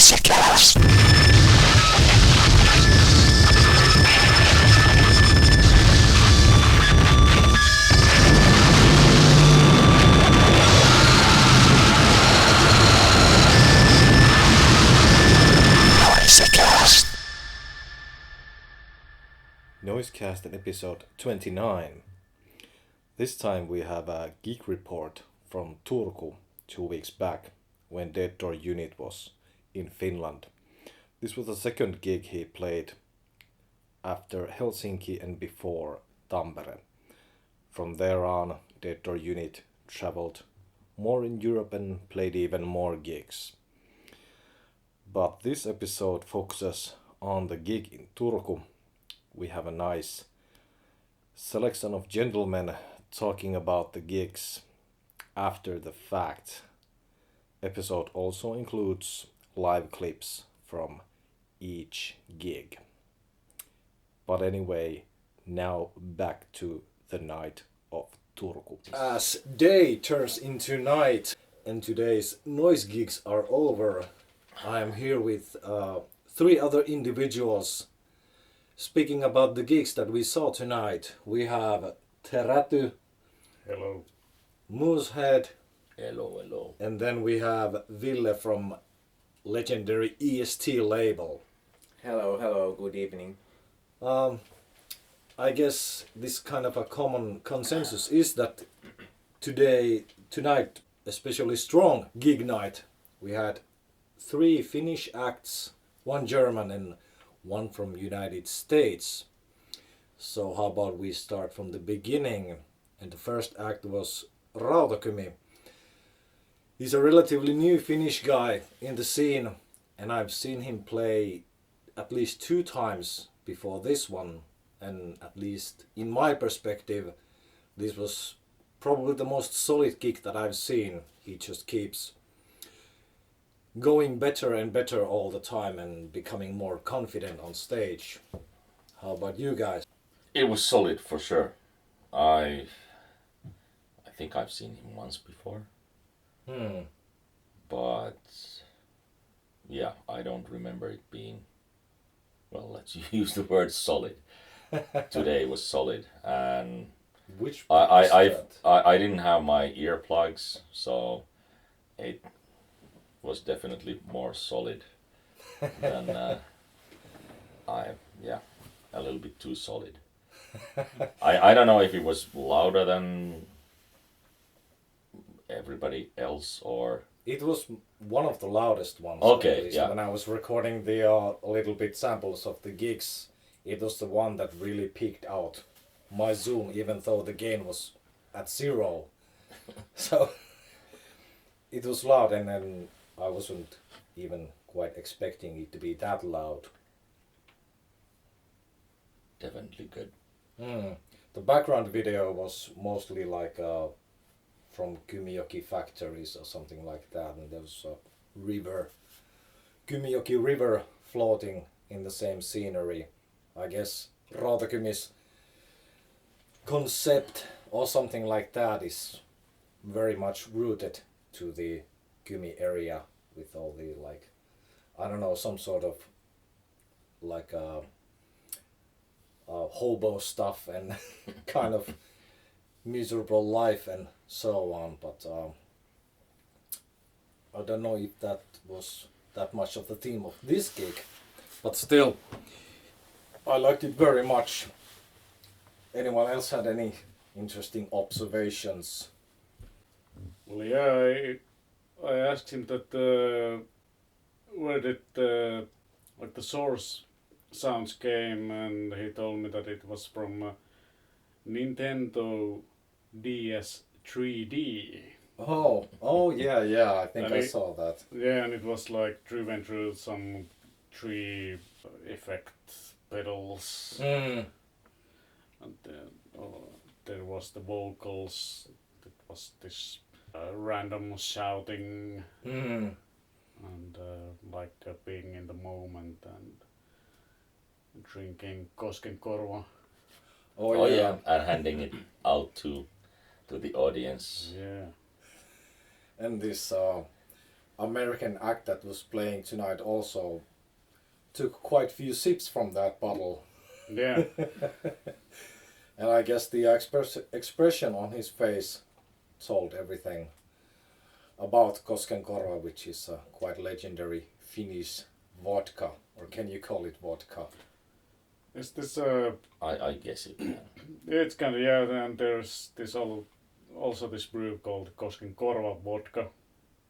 Noisecast. Noisecast episode 29. This time we have a gig report from Turku 2 weeks back when Dead Door Unit was in Finland. This was the second gig he played after Helsinki and before Tampere. From there on, Dead Door Unit traveled more in Europe and played even more gigs. But this episode focuses on the gig in Turku. We have a nice selection of gentlemen talking about the gigs after the fact. Episode also includes live clips from each gig. But anyway, now back to the night of Turku. As day turns into night and today's noise gigs are over, I am here with three other individuals. Speaking about the gigs that we saw tonight, we have Teratu. Hello. Moosehead. Hello, hello. And then we have Ville from legendary EST label. Hello, hello, good evening. I guess this kind of a common consensus is that tonight, especially strong gig night, we had 3 Finnish acts, 1 German and 1 from United States. So how about we start from the beginning? And the first act was Rautakymi. He's a relatively new Finnish guy in the scene, and I've seen him play at least 2 times before this one, and at least in my perspective, this was probably the most solid gig that I've seen. He just keeps going better and better all the time and becoming more confident on stage. How about you guys? It was solid for sure. I think I've seen him once before. But yeah, I don't remember it being, well, let's use the word solid. Today was solid, and Which I didn't have my earplugs, so it was definitely more solid than a little bit too solid. I don't know if it was louder than everybody else or... It was one of the loudest ones. Okay, yeah. When I was recording the little bit samples of the gigs, it was the one that really peaked out my Zoom, even though the gain was at 0. So it was loud, and then I wasn't even quite expecting it to be that loud. Definitely good. The background video was mostly like from Kymijoki factories or something like that, and there was a river, Kymijoki river, floating in the same scenery. I guess Rautakymi's concept or something like that is very much rooted to the Kymi area with all the, like, I don't know, some sort of like hobo stuff and kind of miserable life and so on, but I don't know if that was that much of the theme of this gig, but still I liked it very much. Anyone else had any interesting observations? Well, yeah, I asked him that where did the source sounds came, and he told me that it was from Nintendo DS 3D. Oh yeah, I think And I saw that. Yeah, and it was like driven through some tree effect pedals. And there was the vocals. It was this random shouting and being in the moment and drinking Koskenkorva. Oh yeah, and handing it out to the audience. Yeah. And this American act that was playing tonight also took quite few sips from that bottle. Yeah. And I guess the expression on his face told everything about Koskenkorva, which is a quite legendary Finnish vodka, or can you call it vodka? Is this I guess you can. it's kind of, yeah, and there's this also this brew called Koskenkorva vodka,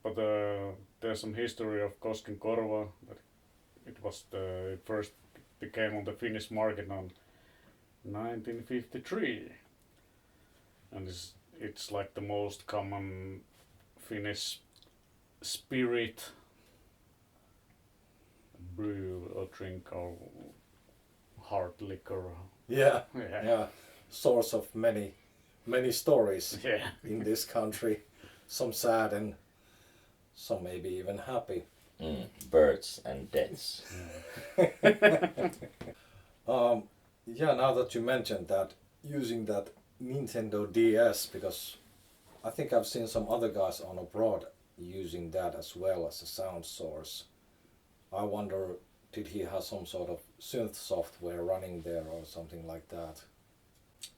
but there's some history of Koskenkorva that it first became on the Finnish market on 1953, and it's like the most common Finnish spirit brew or drink or hard liquor. Yeah, Yeah. yeah. Source of many stories Yeah. in this country. Some sad and some maybe even happy. Birds and deaths. Yeah, now that you mentioned that, using that Nintendo DS, because I think I've seen some other guys on abroad using that as well as a sound source. I wonder, did he have some sort of synth software running there or something like that?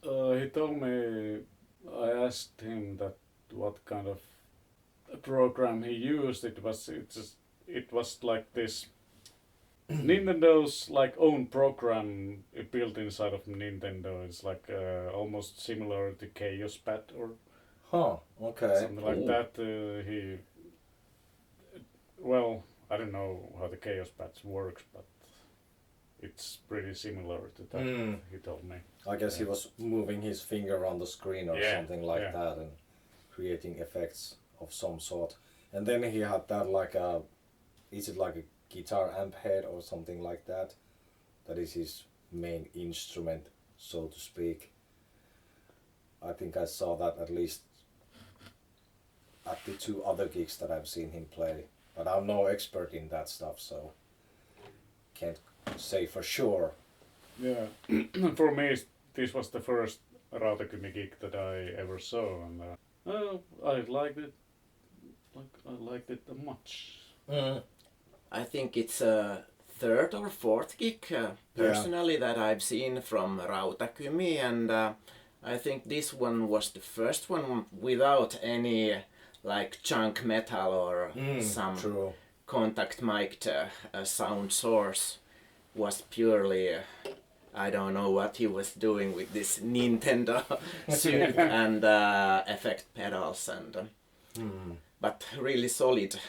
He told me, I asked him that what kind of program he used. It was like this Nintendo's like own program built inside of Nintendo. It's like almost similar to Chaos Pad or Huh, okay. something like Ooh. that. Well, I don't know how the Chaos Pad works, but it's pretty similar to that. Mm. He told me. I guess he was moving his finger on the screen or Yeah, something like yeah. that and creating effects of some sort. And then he had that like a, is it like a guitar amp head or something like that? That is his main instrument, so to speak. I think I saw that at least at the two other gigs that I've seen him play. But I'm no expert in that stuff, so can't say for sure. Yeah, for me, this was the first Rautakymi gig that I ever saw, and I liked it. I liked it much. Mm. I think it's a third or fourth gig personally that I've seen from Rautakymi, and I think this one was the first one without any like chunk metal or some True. contact mic'd sound source. Was purely I don't know what he was doing with this Nintendo synth and effect pedals and but really solid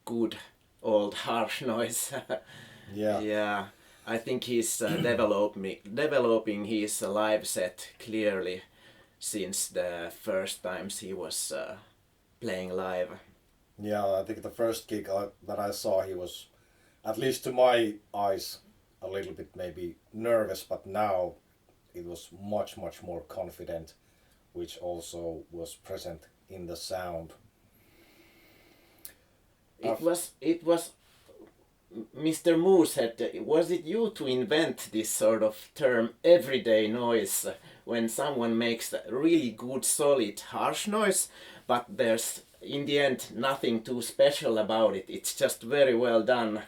good old harsh noise. Yeah. Yeah, I think he's developing his live set clearly since the first times he was playing live. Yeah, I think the first gig that I saw, he was, at least to my eyes, a little bit maybe nervous, but now it was much more confident, which also was present in the sound. It was Mr. Moosehead, was it you to invent this sort of term everyday noise when someone makes a really good solid harsh noise, but there's in the end nothing too special about it, it's just very well done?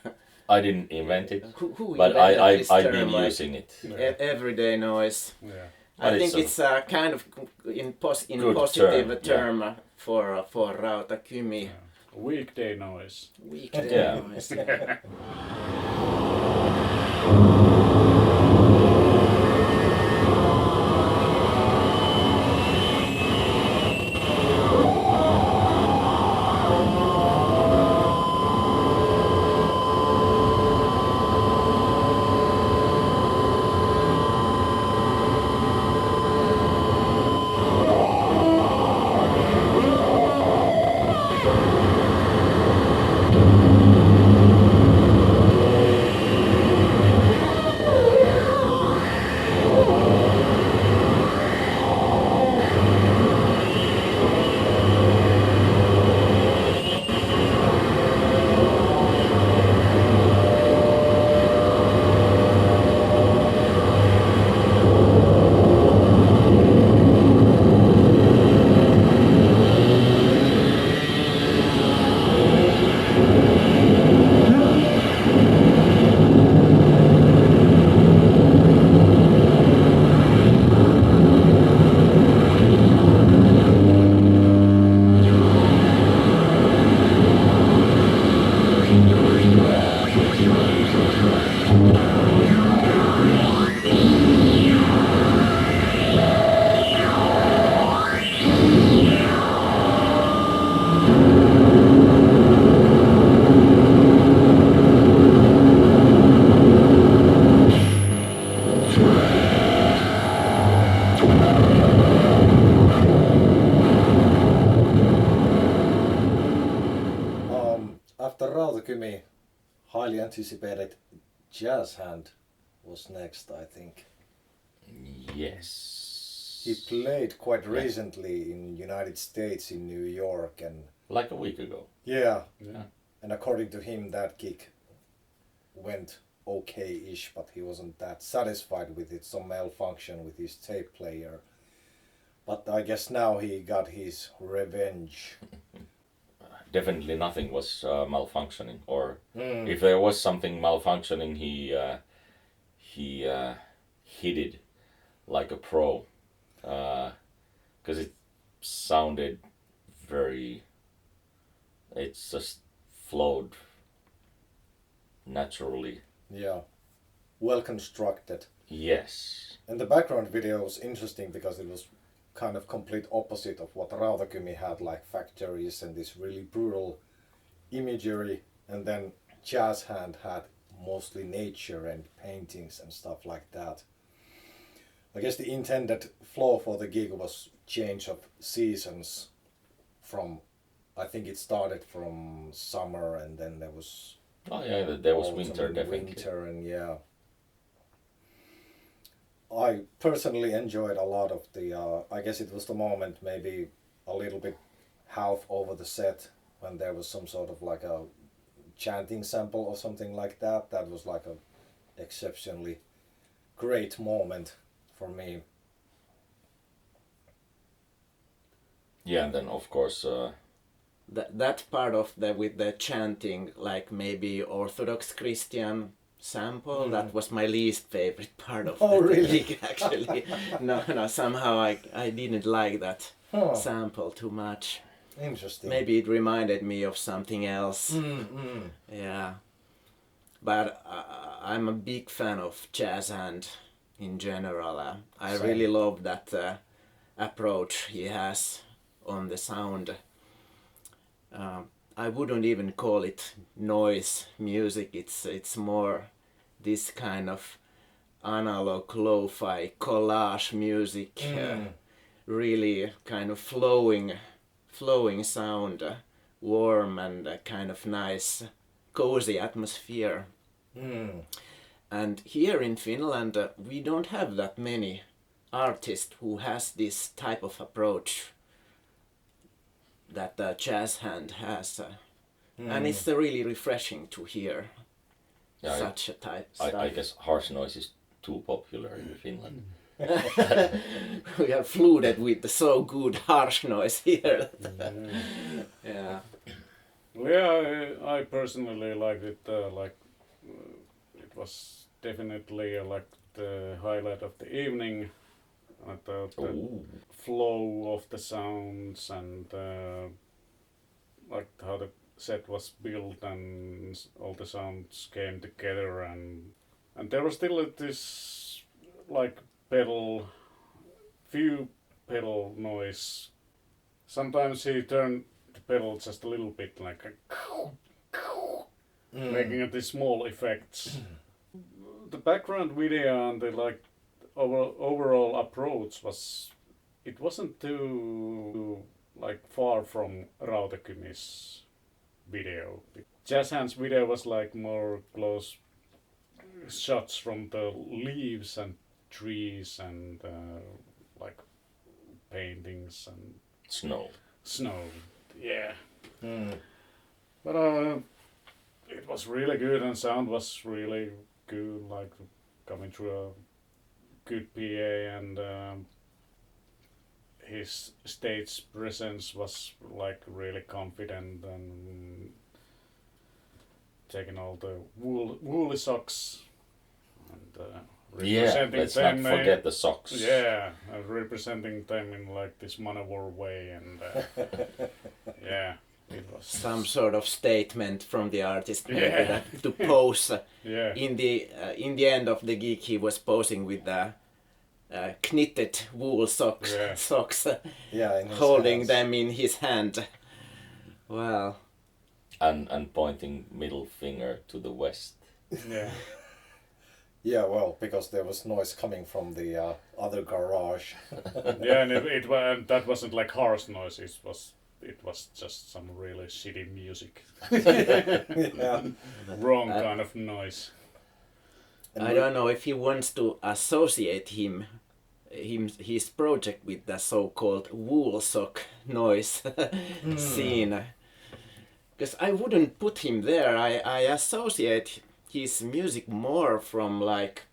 I didn't invent it, Who but invented this I've term, been like, using it. everyday noise? Yeah. I But think it's it's a kind of in good positive term, term for Rautakymi. Weekday noise. Weekday Yeah. noise. Yeah. Rautakymi, highly anticipated Jazzhand was next, I think. Yes. He played quite recently in United States, in New York, and Like a week ago. yeah, Yeah. and according to him that gig went okay-ish, but he wasn't that satisfied with it, some malfunction with his tape player. But I guess now he got his revenge. Definitely nothing was malfunctioning, or if there was something malfunctioning, he hid it like a pro, because it sounded very. It just flowed naturally. Yeah, well constructed. Yes. And the background video was interesting because it was kind of complete opposite of what Rautakymi had, like factories and this really brutal imagery, and then Jazzhand had mostly nature and paintings and stuff like that. I guess the intended flow for the gig was change of seasons from, I think it started from summer and then there was Oh yeah, there was autumn winter and definitely. winter, and yeah. I personally enjoyed a lot of the, I guess it was the moment maybe a little bit half over the set when there was some sort of like a chanting sample or something like that. That was like a exceptionally great moment for me. Yeah, and then of course. That part of with the chanting, like maybe Orthodox Christian sample, that was my least favorite part of Oh, the really? gig, actually. No, somehow I didn't like that sample too much. Interesting. Maybe it reminded me of something else. Yeah. But I'm a big fan of Jazzhand in general. I Same. really love that approach he has on the sound. I wouldn't even call it noise music. It's more this kind of analog lo-fi collage music. Really kind of flowing sound, warm and kind of nice, cozy atmosphere. And here in Finland, we don't have that many artists who has this type of approach that Jazzhand has, and it's really refreshing to hear such a type stuff. I guess harsh noise is too popular in Finland. We are flooded with so good harsh noise here. Yeah. Well, yeah, I personally liked it. It was definitely like the highlight of the evening. I thought the flow of the sounds and like how the set was built and all the sounds came together, and there was still this like few pedal noise. Sometimes he turned the pedal just a little bit like making these small effects. The background video and the like overall approach wasn't too like far from Rautakymi's video. Jazzhand's video was like more close shots from the leaves and trees and like paintings and snow. Yeah. But it was really good and sound was really good, like coming through a good PA, and his stage presence was like really confident and taking all the woolly socks and representing let's them. not forget the socks. Yeah, representing them in like this Manowar way, and yeah, it was Some sort of statement from the artist, maybe Yeah. that to pose. yeah. In the end of the gig, he was posing with the knitted wool socks, Yeah. Yeah, in his holding hands. them in his hand. Well, And pointing middle finger to the west. Yeah. Yeah, well, because there was noise coming from the other garage. Yeah, and and that wasn't like harsh noise. it was just some really shitty music. Yeah. Wrong kind of noise. I don't know if he wants to associate his project with the so-called woolsock noise scene. Because I wouldn't put him there. I associate his music more from like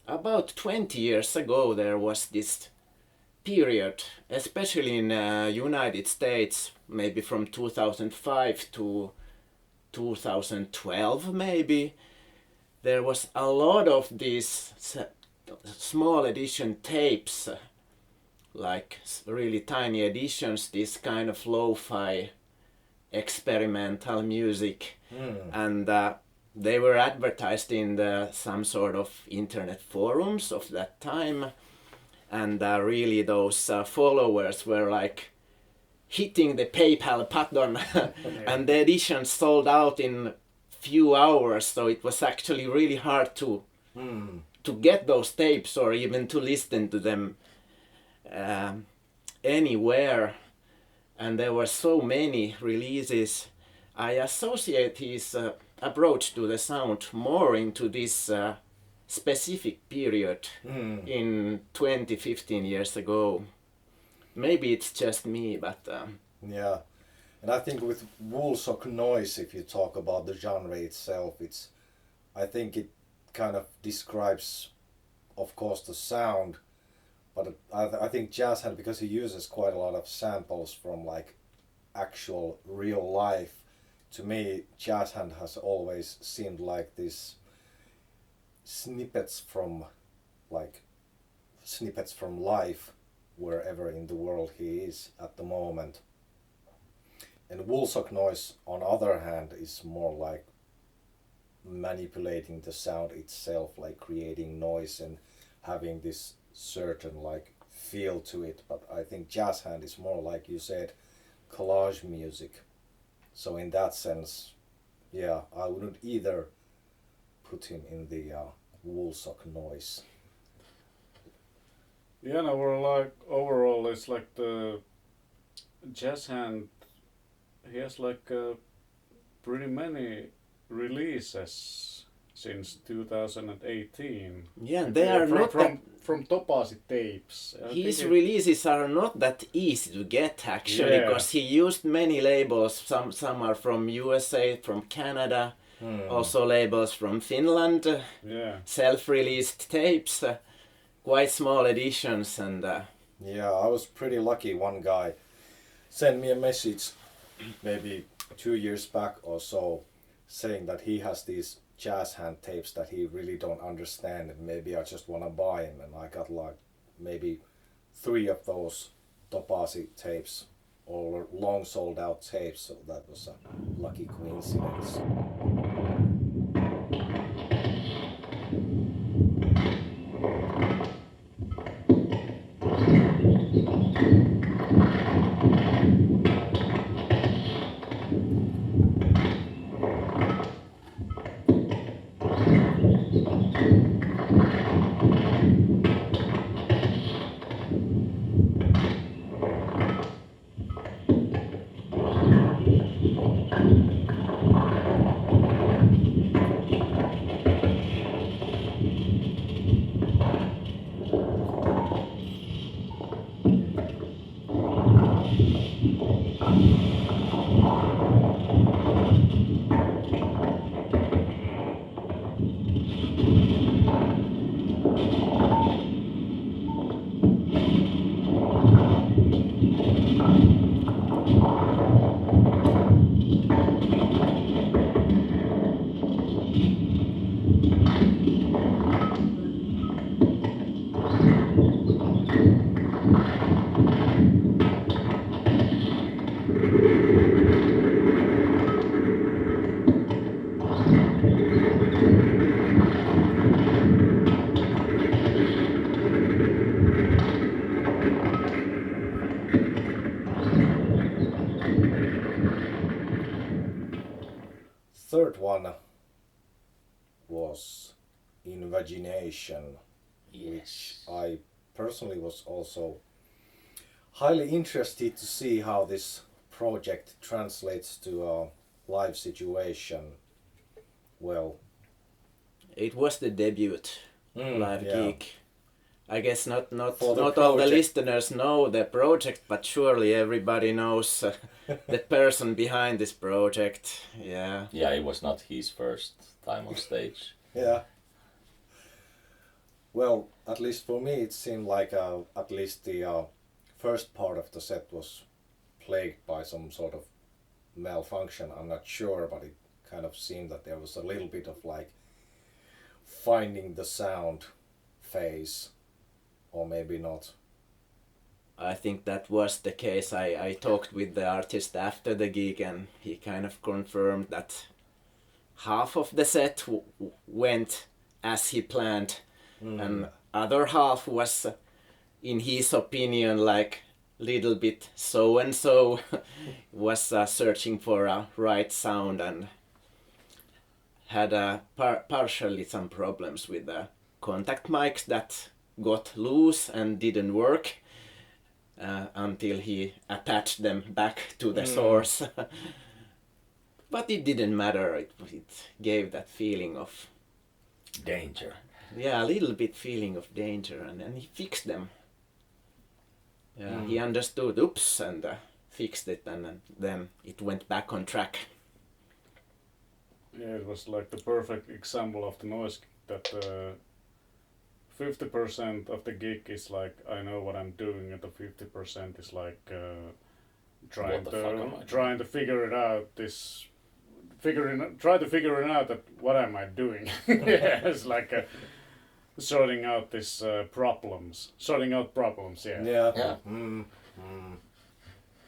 about 20 years ago. There was this period, especially in United States, maybe from 2005 to 2012 maybe. There was a lot of these small edition tapes, like really tiny editions, this kind of lo-fi experimental music, and they were advertised in some sort of internet forums of that time, and really those followers were like hitting the PayPal button and the editions sold out in few hours, so it was actually really hard to get those tapes or even to listen to them anywhere. And there were so many releases. I associate his approach to the sound more into this specific period in 20-15 years ago. Maybe it's just me, but Yeah, and I think with woolsock noise, if you talk about the genre itself, I think it kind of describes, of course, the sound, but I think Jazzhand, because he uses quite a lot of samples from like actual real life, to me Jazzhand has always seemed like this snippets from life wherever in the world he is at the moment. And woolsock noise, on other hand, is more like manipulating the sound itself, like creating noise and having this certain like feel to it. But I think Jazzhand is more, like you said, collage music. So in that sense, yeah, I wouldn't either put him in the woolsock noise. Yeah, no, we're like overall, it's like the Jazzhand. He has like pretty many releases since 2018. yeah, they are not from Topasi tapes. his releases are not that easy to get actually, because he used many labels. Some are from USA, from Canada, also labels from Finland, self-released tapes, quite small editions, and Yeah, I was pretty lucky. One guy sent me a message maybe 2 years back or so, saying that he has these Jazzhand tapes that he really don't understand, and maybe I just want to buy them. And I got like maybe 3 of those Topasi tapes, all long sold out tapes, so that was a lucky coincidence. Third one was Invagination, which I personally was also highly interested to see how this project translates to a live situation well? It was the debut live yeah. gig. I guess not For the all the project. listeners know the project, but surely everybody knows the person behind this project. Yeah. Yeah, it was not his first time on stage. Yeah. Well, at least for me, it seemed like at least the first part of the set was plagued by some sort of malfunction. I'm not sure, but it kind of seemed that there was a little bit of like finding the sound phase, or maybe not. I think that was the case. I talked with the artist after the gig, and he kind of confirmed that half of the set went as he planned, and other half was, in his opinion, like little bit so and so was searching for a right sound and had partially some problems with the contact mics that got loose and didn't work until he attached them back to the source. But it didn't matter. It gave that feeling of Danger. a little bit feeling of danger, and then he fixed them. He understood, oops, and fixed it, and then it went back on track. Yeah, it was like the perfect example of the noise that 50% of the gig is like I know what I'm doing, and the 50% is like trying to figure it out. Try to figure it out that what am I doing? Yeah, it's like sorting out sorting out problems. Yeah. Yeah.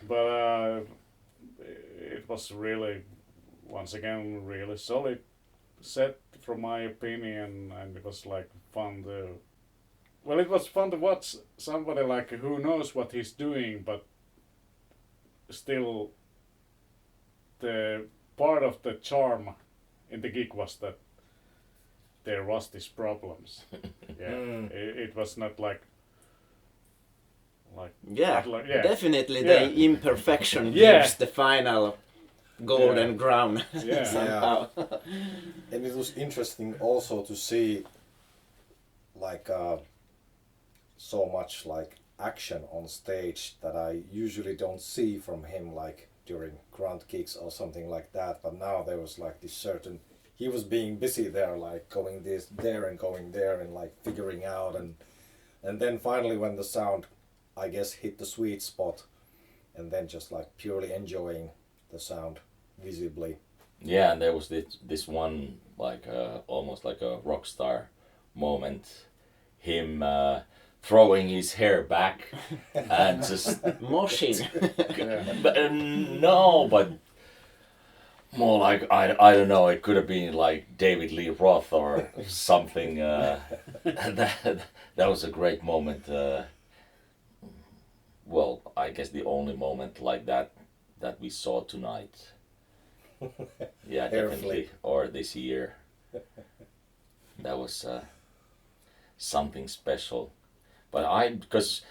But it was really, once again, really solid set from my opinion, and it was like fun to. Well, it was fun to watch somebody like who knows what he's doing, but still, the part of the charm in the gig was that there was these problems. Yeah, it was not like. Definitely Yeah. the imperfection Yeah. gives the final golden crown somehow. And it was interesting also to see like so much like action on stage that I usually don't see from him, like during grunt gigs or something like that. But now there was like this certain, he was being busy there, like going there and going there and like figuring out, and then finally when the sound, I guess, hit the sweet spot, and then just like purely enjoying the sound visibly. Yeah, and there was this one like almost like a rock star moment, him throwing his hair back and just Moshing. but, no, but more like I don't know. It could have been like David Lee Roth or something. That was a great moment. Well, I guess the only moment like that we saw tonight. Yeah, definitely. Or this year. That was something special. But because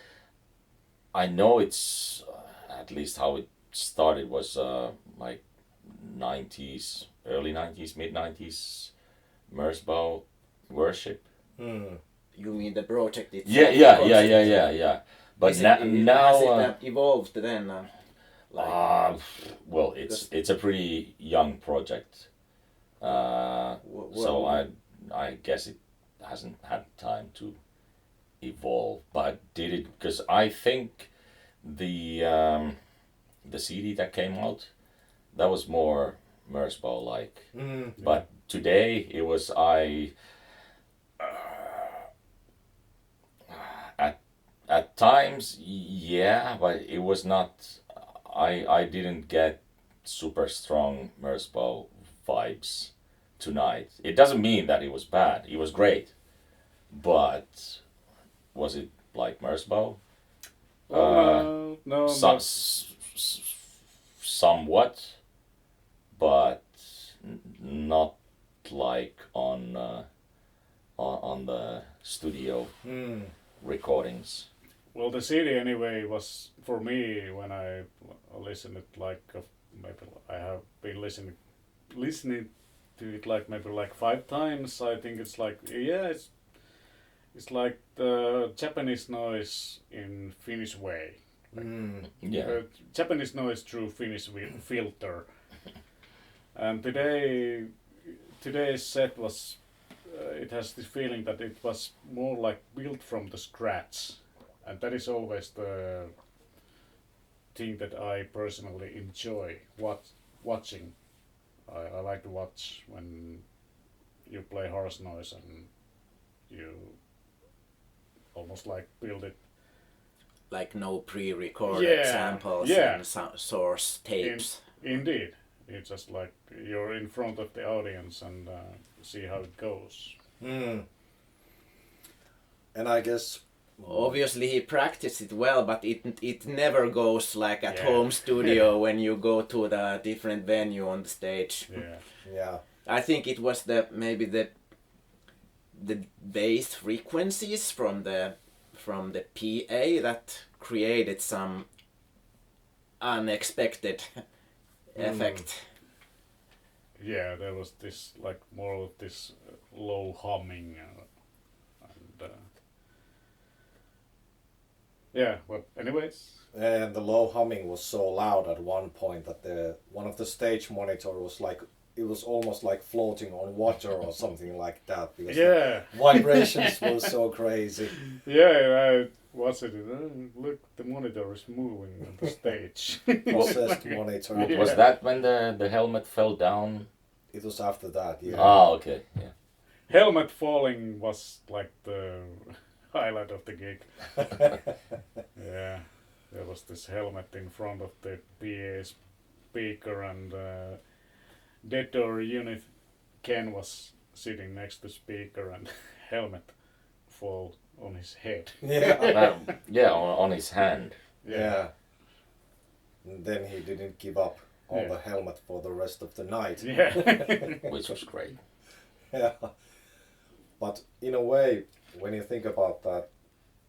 I know it's at least how it started was like 90s, early 90s, mid 90s, Merzbow worship. You mean the project itself? Yeah. But now has it evolved then? well, it's a pretty young project, so I guess it hasn't had time to evolve. But did it? Because I think the CD that came out, that was more Merzbow like. But today it was at times, yeah, but it was not. I didn't get super strong Merzbow vibes tonight. It doesn't mean that it was bad. It was great, but was it like Merzbow? No. Somewhat, but not like on the studio recordings. Well, the CD anyway was for me when I listened it like maybe I have been listening to it like maybe like 5 times. I think it's like it's like the Japanese noise in Finnish way. Yeah. Japanese noise through Finnish filter. And today's set was it has this feeling that it was more like built from the scratch, and that is always the thing that I personally enjoy watching. I like to watch when you play harsh noise and you almost like build it. Like no pre-recorded samples and source tapes. Indeed. It's just like you're in front of the audience and see how it goes. And I guess Obviously he practiced it well, but it never goes like at home studio when you go to the different venue on the stage. Yeah. I think it was maybe the bass frequencies from the PA that created some unexpected effect. Yeah, there was this like more of this low humming and yeah, but anyways. And the low humming was so loud at one point that one of the stage monitor was like, it was almost like floating on water or something like that, because the vibrations were so crazy. Yeah, I watched it. Look, the monitor is moving on the stage. Possessed monitor. Was that when the helmet fell down? It was after that, yeah. Oh, okay, yeah. Helmet falling was like the highlight of the gig. Yeah, there was this helmet in front of the PA speaker, and Dead Door unit Ken was sitting next to speaker, and helmet fall on his head. Yeah. Yeah, on his hand. Yeah. And then he didn't give up on the helmet for the rest of the night. Yeah. Which was great. Yeah. But in a way, when you think about that,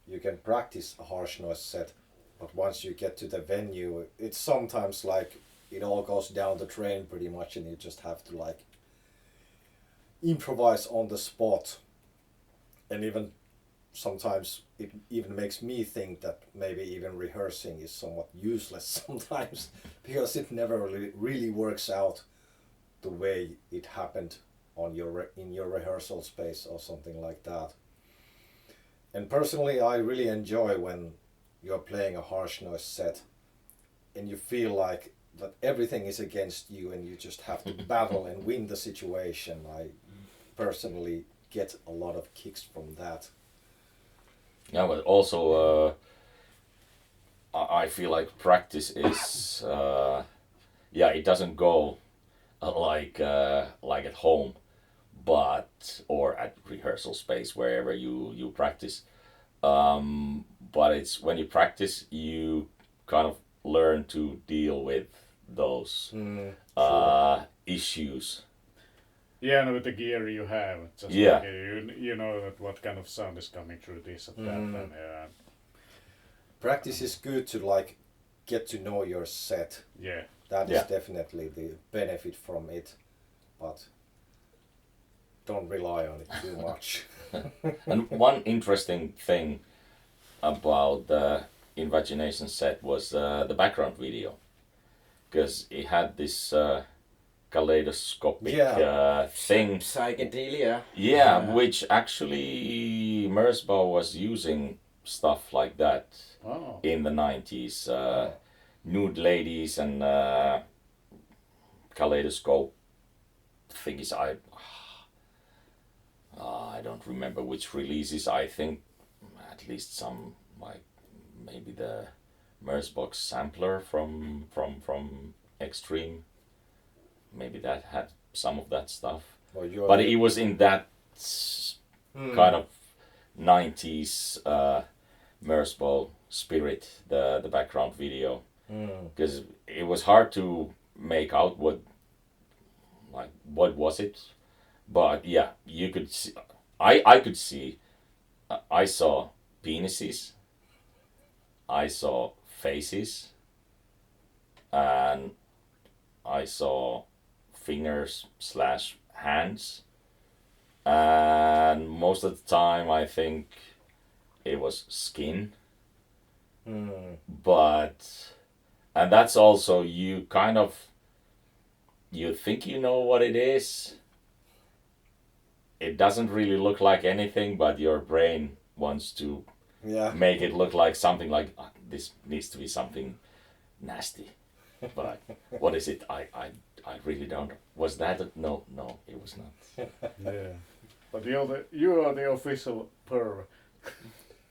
you can practice a harsh noise set, but once you get to the venue, it's sometimes like it all goes down the drain pretty much, and you just have to like improvise on the spot. And even sometimes it even makes me think that maybe even rehearsing is somewhat useless sometimes, because it never really works out the way it happened on in your rehearsal space or something like that. And personally, I really enjoy when you're playing a harsh noise set and you feel like that everything is against you and you just have to battle and win the situation. I personally get a lot of kicks from that. Yeah, but also I feel like practice is it doesn't go like at home, or at rehearsal space, wherever you practice. But it's when you practice, you kind of learn to deal with those issues. Yeah, and with the gear you have, just like, you know that what kind of sound is coming through this and that. And, practice is good to like get to know your set. Yeah. That is definitely the benefit from it, but don't rely on it too much. And one interesting thing about the Invagination set was the background video, because it had this kaleidoscopic thing. Psychedelia. Yeah, which actually Merzbow was using stuff like that in the 90s. Nude ladies and kaleidoscope things. I don't remember which releases. I think at least some, like maybe the Merzbox sampler from Extreme. Maybe that had some of that stuff. But it was in that kind of 90s Merzbow spirit, the background video. Because it was hard to make out what was it. But yeah, you could see, I could see, I saw penises I saw faces and I saw fingers slash hands, and most of the time I think it was skin. But and that's also you kind of you think you know what it is. It doesn't really look like anything, but your brain wants to make it look like something like this needs to be something nasty. But what is it? I really don't. Was that no? It was not. Yeah. But you are the official perv.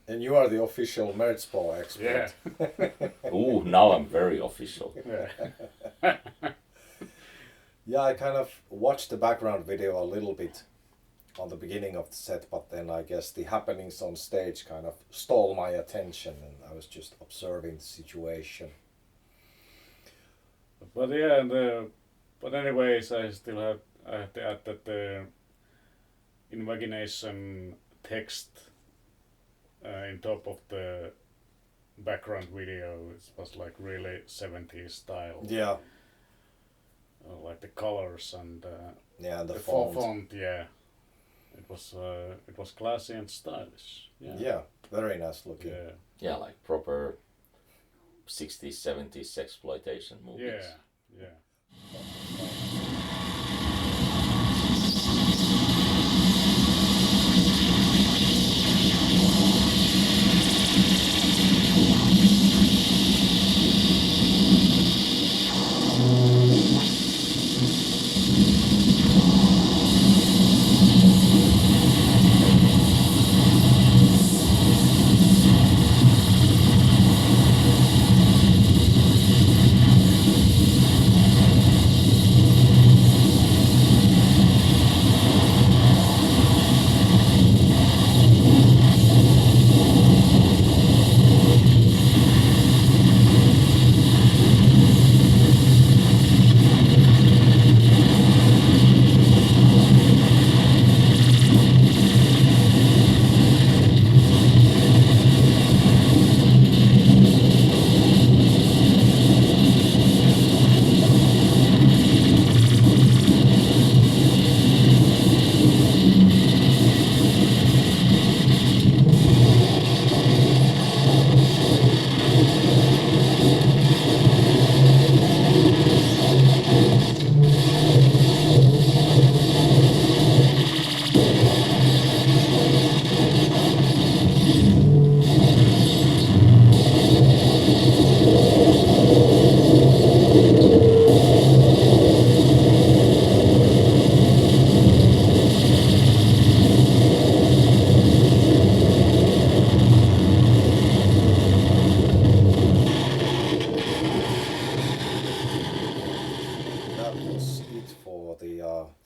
And you are the official Merzbow expert. Yeah. Ooh, now I'm very official. Yeah. Yeah, I kind of watched the background video a little bit on the beginning of the set, but then I guess the happenings on stage kind of stole my attention and I was just observing the situation. But yeah, but anyways, I have to add that the Invagination text in top of the background video, it was like really 70s style. Yeah. Like the colors and The font. Yeah. It was classy and stylish. Yeah, very nice looking. Yeah. Yeah, like proper 60s, 70s exploitation movies. Yeah.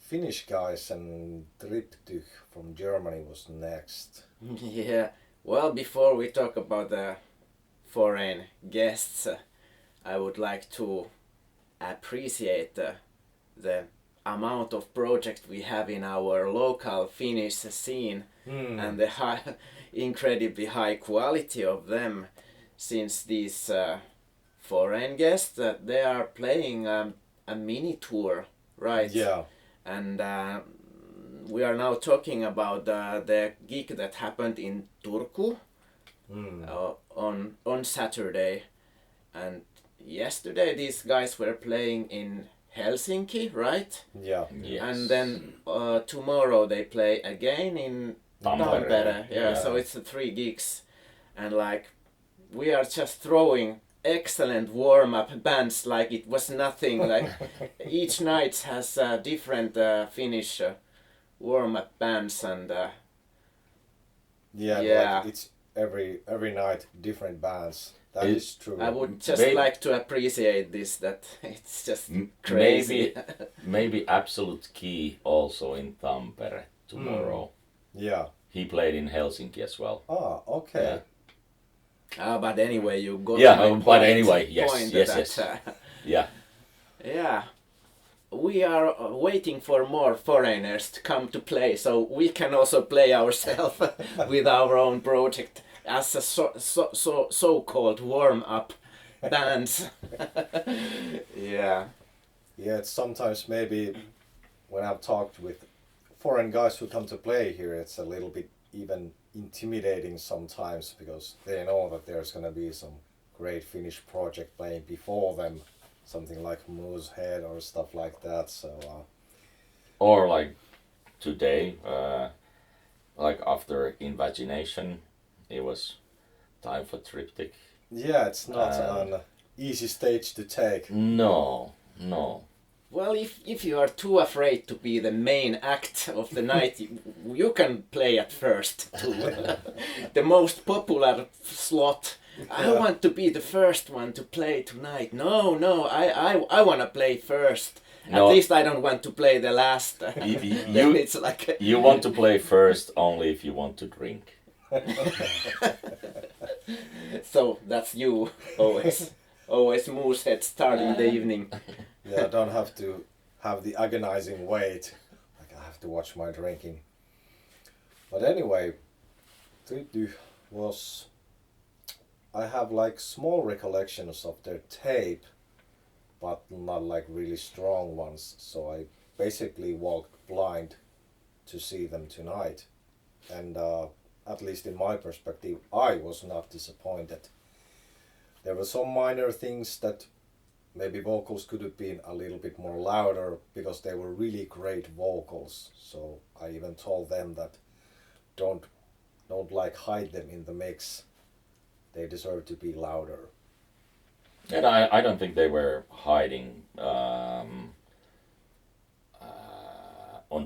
Finnish guys, and Tryptich from Germany was next. Yeah, well, before we talk about the foreign guests, I would like to appreciate the amount of projects we have in our local Finnish scene and the incredibly high quality of them, since these foreign guests they are playing a mini tour, right? Yeah. And we are now talking about the gig that happened in Turku on Saturday, and yesterday these guys were playing in Helsinki, right? Yeah. Yes. And then tomorrow they play again in Tampere. Yeah, so it's 3 gigs, and like we are just throwing excellent warm-up bands like it was nothing. Like each night has different Finnish warm-up bands, and Like it's every night different bands. That is true. I would just like to appreciate this, that it's just crazy. Maybe Absolute Key also in Tampere tomorrow. Yeah. He played in Helsinki as well. Ah, okay. But anyway, you got Yeah, my but point, anyway, yes, point yes, that, yes. Yeah. Yeah, we are waiting for more foreigners to come to play, so we can also play ourselves with our own project as a so-called warm-up bands. Yeah. Yeah, it's sometimes maybe when I've talked with foreign guys who come to play here, it's a little bit even intimidating sometimes because they know that there's gonna be some great Finnish project playing before them, something like Moosehead or stuff like that. So Or like today, like after Invagination, it was time for Tryptich. yeah, it's not an easy stage to take. No. Well, if you are too afraid to be the main act of the night, you can play at first too. The most popular slot. I want to be the first one to play tonight. No, I want to play first. No. At least I don't want to play the last. Then it's like You want to play first only if you want to drink. so that's you always Moosehead starting the evening. Yeah, I don't have to have the agonizing wait. Like I have to watch my drinking. But anyway, Tryptich was. I have like small recollections of their tape, but not like really strong ones. So I basically walked blind to see them tonight, and at least in my perspective, I was not disappointed. There were some minor things that maybe vocals could have been a little bit more louder because they were really great vocals. So I even told them that don't like hide them in the mix. They deserve to be louder. And I don't think they were hiding on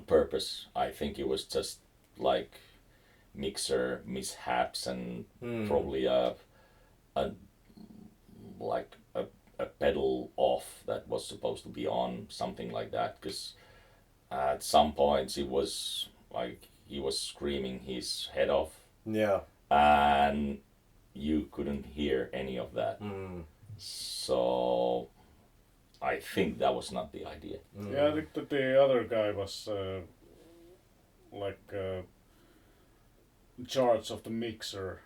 purpose. I think it was just like mixer mishaps and probably a pedal off that was supposed to be on, something like that. Because at some points it was like he was screaming his head off, Yeah. and you couldn't hear any of that. So I think that was not the idea. Yeah, I think that the other guy was in charge of the mixer.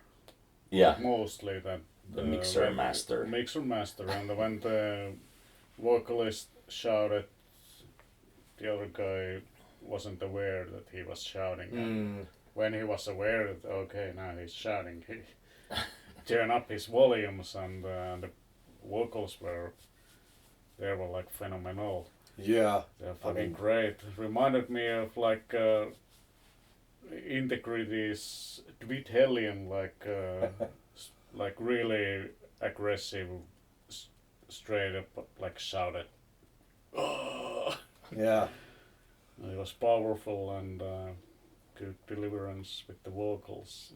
Yeah, Mostly that. the mixer master. Mixer master, and when the vocalist shouted, the other guy wasn't aware that he was shouting. When he was aware that okay, now he's shouting, he turned up his volumes, and the vocals were like phenomenal. Yeah. They're fucking great. Reminded me of like Integrity's Tweet Hellion, like really aggressive, straight up like shouted. Yeah. It was powerful and good deliverance with the vocals.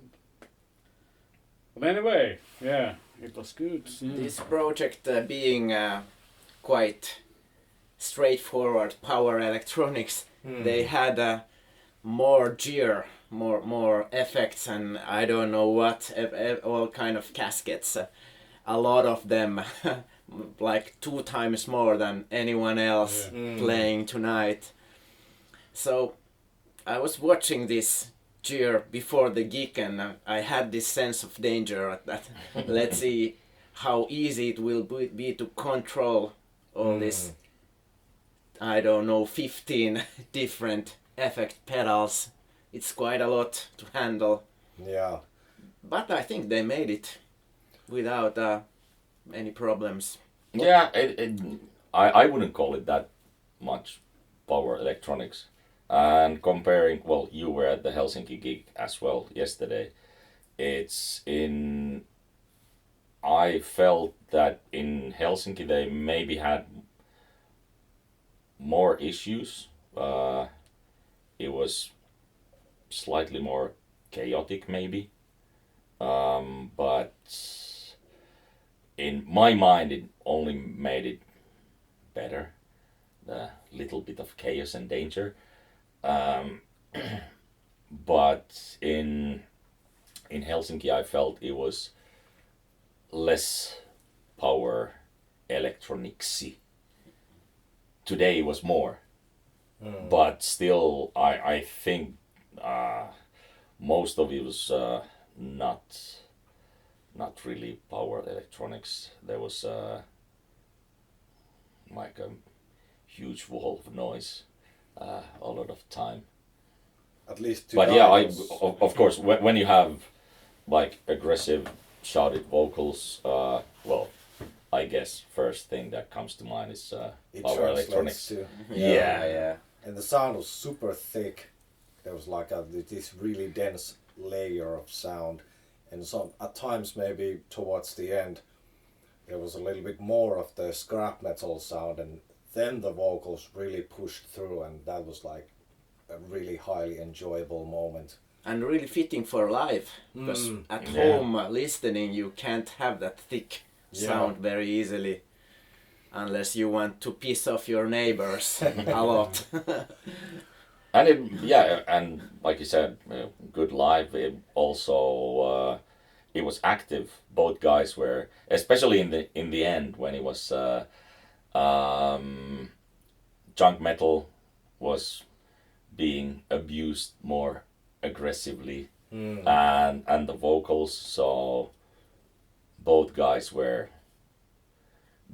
But anyway, yeah, it was good. This project being quite straightforward power electronics, they had more gear, more effects, and I don't know what, all kind of caskets. A lot of them, like 2 times more than anyone else playing tonight. So I was watching this gear before the gig, and I had this sense of danger that let's see how easy it will be to control all this, I don't know, 15 different effect pedals. It's quite a lot to handle. Yeah. But I think they made it without any problems. Yeah, I wouldn't call it that much power electronics. And comparing, well, you were at the Helsinki gig as well yesterday. I felt that in Helsinki they maybe had more issues. It was slightly more chaotic maybe. But in my mind it only made it better. The little bit of chaos and danger. But in Helsinki I felt it was less power electronicsy. Today it was more. But still I think most of it was not not really power electronics. There was like a huge wall of noise a lot of time. At least But yeah, of course, when you have like aggressive shouted vocals, well, I guess first thing that comes to mind is it power translates electronics. to, Yeah. and the sound was super thick. There was like this really dense layer of sound, and some at times maybe towards the end there was a little bit more of the scrap metal sound, and then the vocals really pushed through, and that was like a really highly enjoyable moment. And really fitting for live, because at Yeah. home listening you can't have that thick sound very easily, unless you want to piss off your neighbors a lot. And and like you said, good live. It also it was active. Both guys were, especially in the end when it was junk metal was being abused more aggressively, and the vocals. So both guys were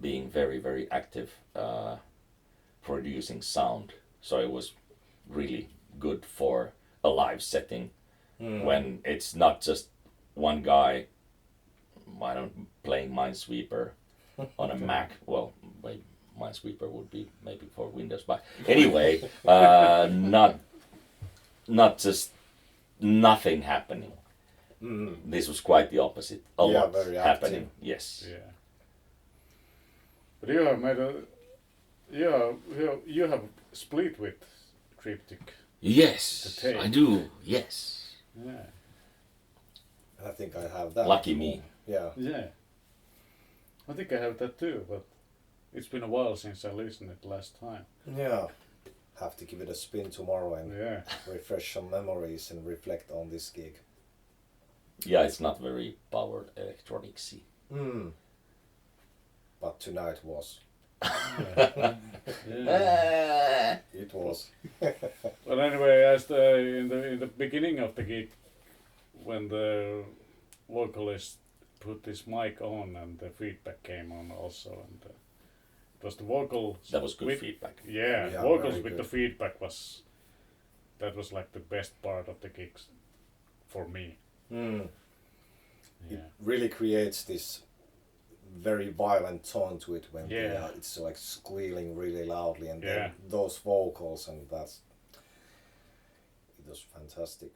being very, very active, producing sound. So it was really good for a live setting when it's not just one guy, I don't playing Minesweeper on a Mac. Well, Minesweeper would be maybe for Windows, but anyway, not just nothing happening. This was quite the opposite. A lot very happening. active. Yes. Yeah. But you have made a, you have split with Tryptich. Yes, The tape. I do. Yes. Yeah. I think I have that. Lucky me. Yeah. Yeah. I think I have that too, but it's been a while since I listened it last time. Yeah. Have to give it a spin tomorrow and Yeah. refresh some memories and reflect on this gig. Yeah, it's not very power electronicsy. But tonight was. Yeah. It was. But anyway, as in the beginning of the gig, when the vocalist put his mic on and the feedback came on also, and it was the vocals. That was good with, feedback. Yeah, Yeah, vocals very with good. the feedback was like the best part of the gigs for me. It Yeah. really creates this very violent tone to it when Yeah. it's like squealing really loudly, and Yeah. then those vocals, and it was fantastic.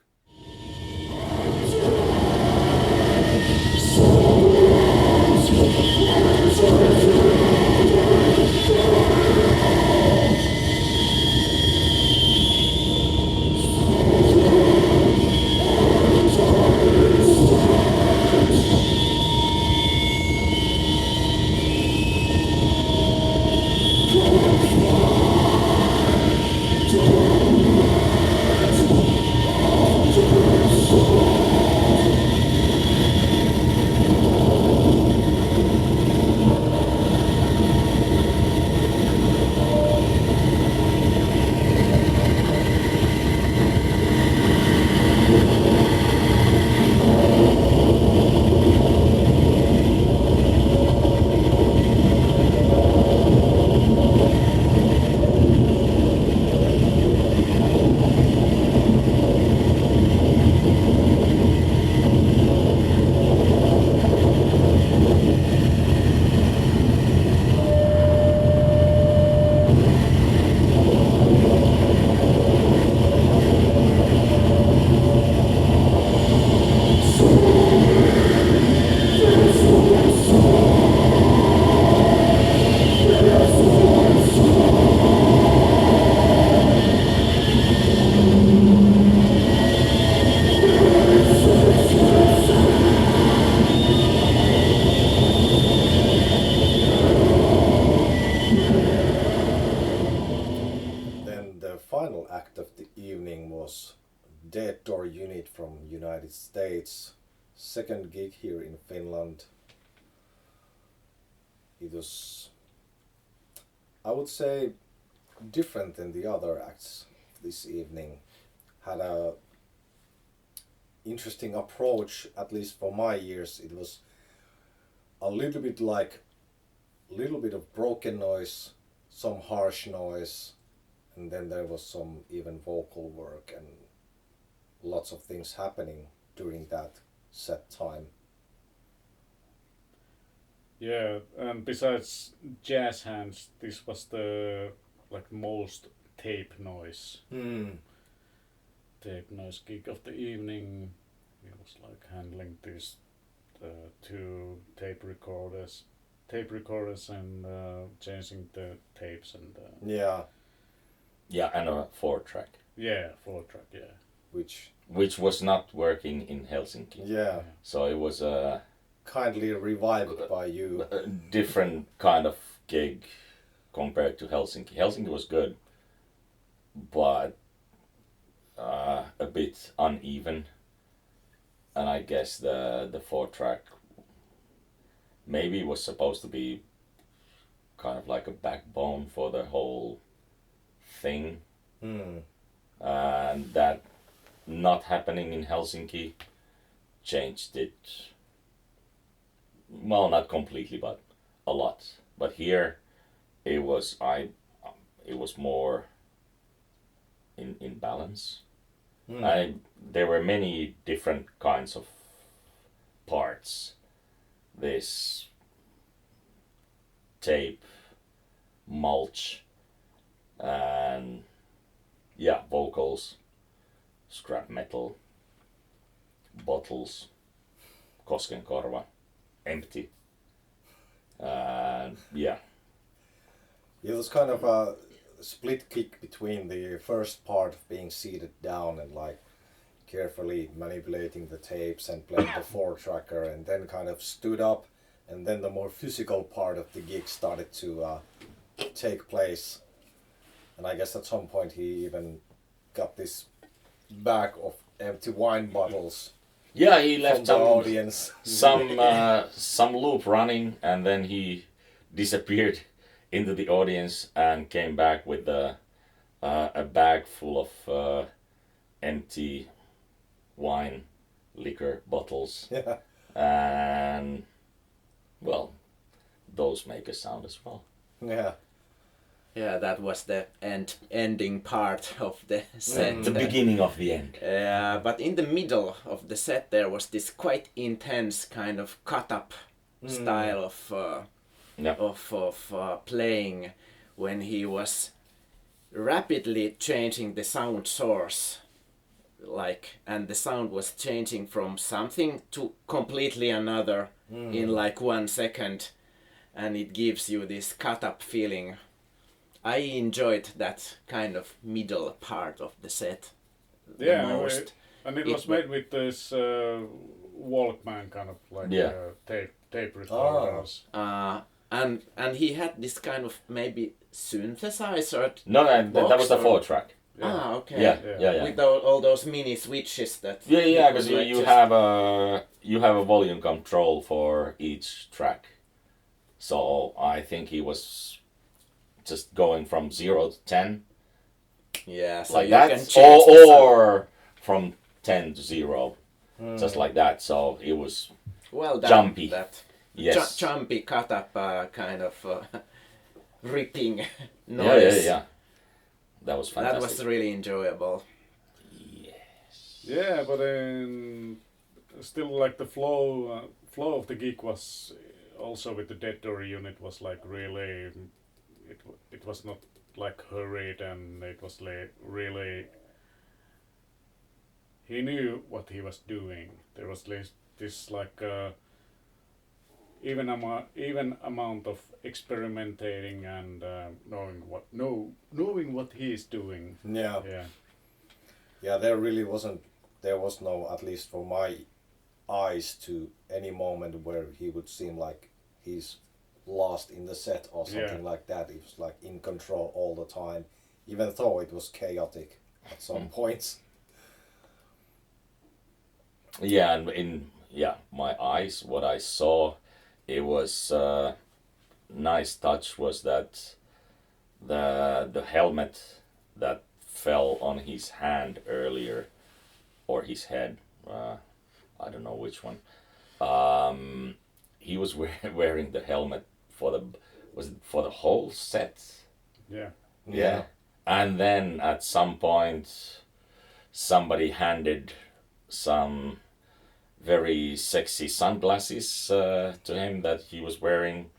Then the final act of the evening was Dead Door Unit from United States. Second gig here in Finland. It was, I would say, different than the other acts this evening. Had a interesting approach, at least for my ears. It was a little bit of broken noise, some harsh noise, and then there was some even vocal work and lots of things happening during that set time. Yeah, and besides jazz hands, this was the most tape noise gig of the evening. He was handling these two tape recorders and changing the tapes and Yeah, and a 4-track, 4-track, which was not working in Helsinki. yeah, So it was kindly revived by you. a different kind of gig compared to Helsinki. Helsinki was good, but a bit uneven. And I guess the 4-track maybe was supposed to be kind of like a backbone for the whole thing. And that not happening in Helsinki changed it. Well, not completely, but a lot. But here, it was more in balance. There were many different kinds of parts. This tape, mulch, and vocals, scrap metal, bottles, Koskenkorva, empty. It was kind of a split kick between the first part of being seated down and carefully manipulating the tapes and playing the 4-tracker, and then kind of stood up, and then the more physical part of the gig started to take place. And I guess at some point he even got this bag of empty wine bottles. Yeah, he left from the audience. some loop running, and then he disappeared into the audience and came back with a bag full of empty wine, liquor bottles. Yeah. And those make a sound as well. Yeah. Yeah, that was the ending part of the set. The beginning of the end. But in the middle of the set there was this quite intense kind of cut-up style of playing, when he was rapidly changing the sound source, and the sound was changing from something to completely another in 1 second, and it gives you this cut-up feeling. I enjoyed that kind of middle part of the set the most. And it was made with this Walkman kind of tape recorders. And he had this kind of maybe synthesizer. No, that was the 4-track. Ah, okay. Yeah. With all those mini switches that. Because you have a volume control for each track. So I think he was just going from 0 to 10. Yeah, so like you that, can change or from 10 to 0, just like that. So it was jumpy. Yes. Jumpy cut up kind of ripping noise. Yeah. That was fantastic. That was really enjoyable. Yes. Yeah, but still the flow of the gig was also with the Dead Door unit was really. It was not hurried, and it was really. He knew what he was doing. There was this even amount of experimenting and knowing what he is doing. Yeah. There was no, at least for my eyes, to any moment where he would seem like he's lost in the set or something like that. He was in control all the time, even though it was chaotic at some points. Yeah, and in my eyes, what I saw, it was nice touch was that the helmet that fell on his hand earlier, or his head, I don't know which one. he was wearing the helmet for the whole set. Yeah. Yeah. And then at some point, somebody handed some very sexy sunglasses to him that he was wearing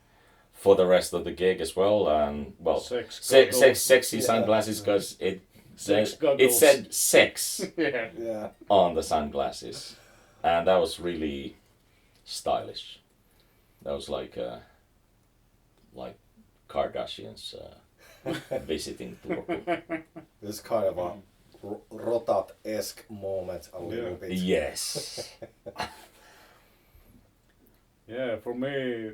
for the rest of the gig as well. And well, sexy sunglasses because it said sex Yeah. on the sunglasses, and that was really stylish. That was like Kardashians visiting Turku. This kind of a Rotat-esque moment a little bit. Yes. Yeah, for me,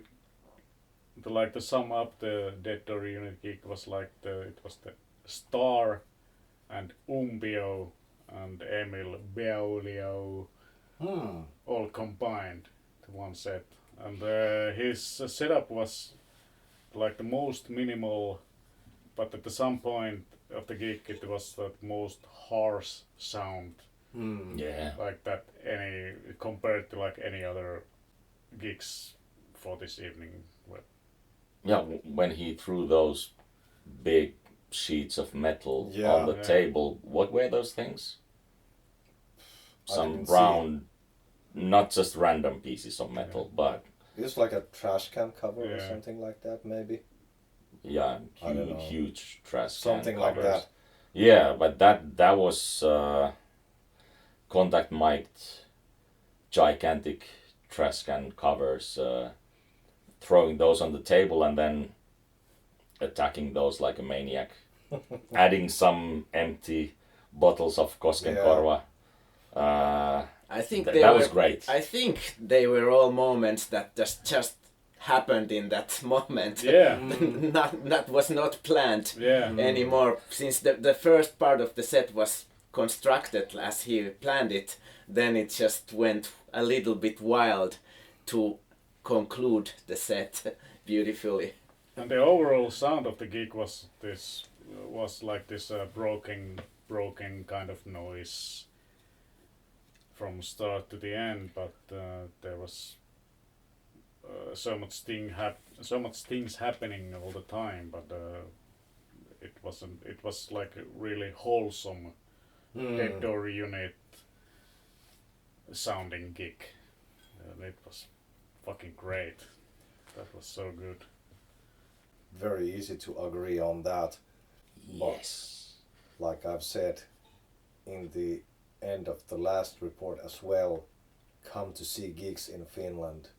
to sum up the Dead Door Unit gig was it was the Star and Umbio and Emil Beaulieu all combined to one set. And his setup was like the most minimal, but at some point of the gig it was the most harsh sound. Yeah. Like that compared to like any other gigs for this evening. Yeah, when he threw those big sheets of metal on the table, what were those things? Some round, not just random pieces of metal, but... It's like a trash can cover or something like that, maybe? Yeah, huge trash something can like covers. that. Yeah, but that was contact mic'd, gigantic trash can covers, throwing those on the table and then attacking those like a maniac, adding some empty bottles of Koskenkorva. I think that was great. I think they were all moments that just happened in that moment. Yeah. That was not planned anymore, since the first part of the set was constructed as he planned it. Then it just went a little bit wild to conclude the set beautifully. And the overall sound of the gig was like this broken kind of noise from start to the end, but there was so much things happening all the time, but it was like a really wholesome Dead Door Unit sounding gig. It was fucking great. That was so good. Very easy to agree on that. Yes. But, like I've said in the end of the last report as well, come to see gigs in Finland.